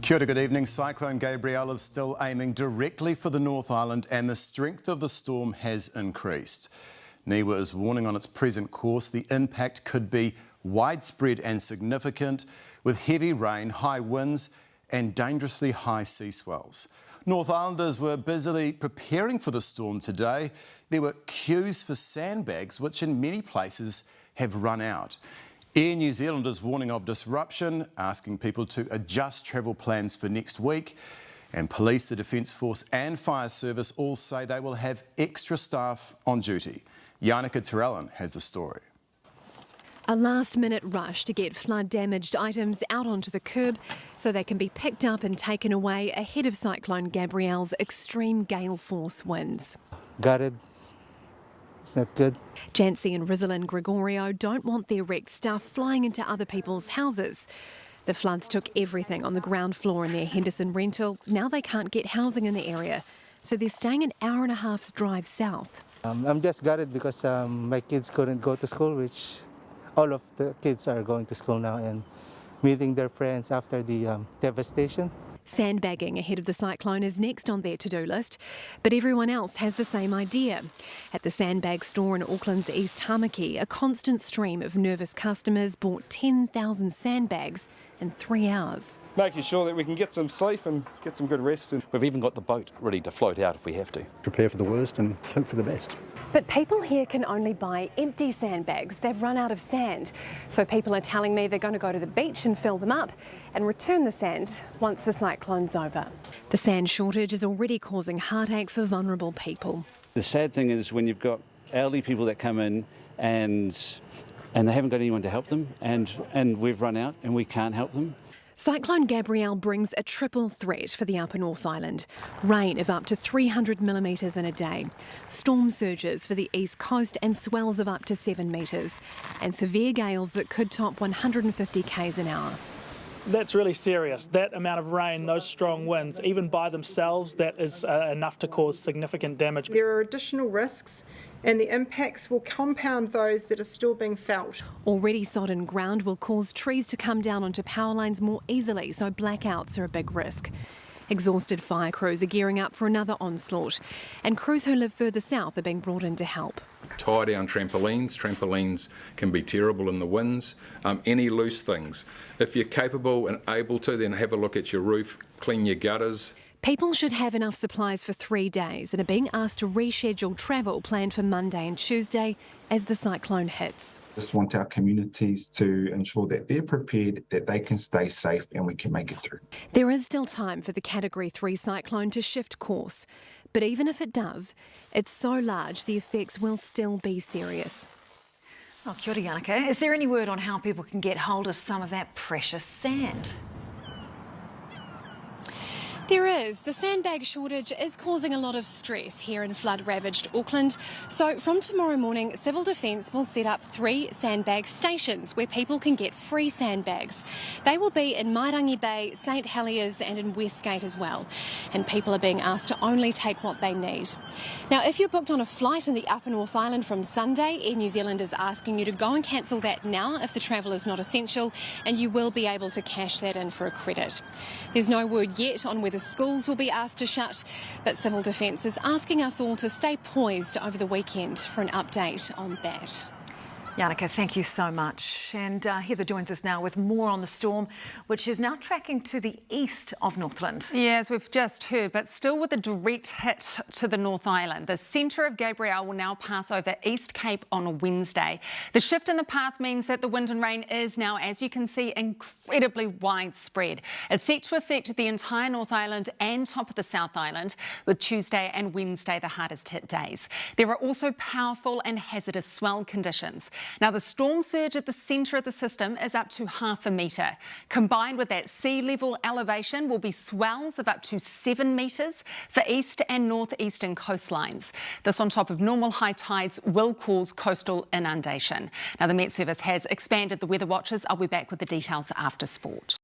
Kia ora, good evening. Cyclone Gabrielle is still aiming directly for the North Island and the strength of the storm has increased. NIWA is warning on its present course the impact could be widespread and significant with heavy rain, high winds and dangerously high sea swells. North Islanders were busily preparing for the storm today. There were queues for sandbags which in many places have run out. Air New Zealand is warning of disruption, asking people to adjust travel plans for next week. And Police, the Defence Force and Fire Service all say they will have extra staff on duty. Yannicka Terrellin has the story. A last-minute rush to get flood-damaged items out onto the curb so they can be picked up and taken away ahead of Cyclone Gabrielle's extreme gale force winds. Gutted. It's not good. Jancy and Rizalyn Gregorio don't want their wrecked stuff flying into other people's houses. The floods took everything on the ground floor in their Henderson rental. Now they can't get housing in the area, so they're staying an hour and a half's drive south. I'm just gutted because my kids couldn't go to school, which all of the kids are going to school now and meeting their friends after the devastation. Sandbagging ahead of the cyclone is next on their to-do list, but everyone else has the same idea. At the sandbag store in Auckland's East Tamaki, a constant stream of nervous customers bought 10,000 sandbags in 3 hours. Making sure that we can get some sleep and get some good rest. We've even got the boat ready to float out if we have to. Prepare for the worst and hope for the best. But people here can only buy empty sandbags. They've run out of sand. So people are telling me they're going to go to the beach and fill them up and return the sand once the cyclone's over. The sand shortage is already causing heartache for vulnerable people. The sad thing is when you've got elderly people that come in and they haven't got anyone to help them and we've run out and we can't help them. Cyclone Gabrielle brings a triple threat for the Upper North Island. Rain of up to 300 millimetres in a day, storm surges for the east coast and swells of up to 7 metres, and severe gales that could top 150 k's an hour. That's really serious. That amount of rain, those strong winds, even by themselves, that is enough to cause significant damage. There are additional risks and the impacts will compound those that are still being felt. Already sodden ground will cause trees to come down onto power lines more easily, so blackouts are a big risk. Exhausted fire crews are gearing up for another onslaught, and crews who live further south are being brought in to help. Tie down trampolines. Trampolines can be terrible in the winds. Any loose things. If you're capable and able to, then have a look at your roof, clean your gutters. People should have enough supplies for 3 days and are being asked to reschedule travel planned for Monday and Tuesday as the cyclone hits. Just want our communities to ensure that they're prepared, that they can stay safe and we can make it through. There is still time for the Category 3 cyclone to shift course, but even if it does, it's so large the effects will still be serious. Oh, kia ora, Yannicka. Is there any word on how people can get hold of some of that precious sand? There is. The sandbag shortage is causing a lot of stress here in flood-ravaged Auckland. So from tomorrow morning, Civil Defence will set up 3 sandbag stations where people can get free sandbags. They will be in Mairangi Bay, St Heliers and in Westgate as well. And people are being asked to only take what they need. Now, if you're booked on a flight in the Upper North Island from Sunday, Air New Zealand is asking you to go and cancel that now if the travel is not essential, and you will be able to cash that in for a credit. There's no word yet on whether schools will be asked to shut, but Civil Defence is asking us all to stay poised over the weekend for an update on that. Yannicka, thank you so much. And Heather joins us now with more on the storm, which is now tracking to the east of Northland. Yeah, as we've just heard, but still with a direct hit to the North Island. The centre of Gabrielle will now pass over East Cape on Wednesday. The shift in the path means that the wind and rain is now, as you can see, incredibly widespread. It's set to affect the entire North Island and top of the South Island, with Tuesday and Wednesday the hardest hit days. There are also powerful and hazardous swell conditions. Now, the storm surge at the centre of the system is up to 0.5 metre. Combined with that sea level elevation will be swells of up to 7 metres for east and northeastern coastlines. This on top of normal high tides will cause coastal inundation. Now, the Met Service has expanded the weather watches. I'll be back with the details after sport.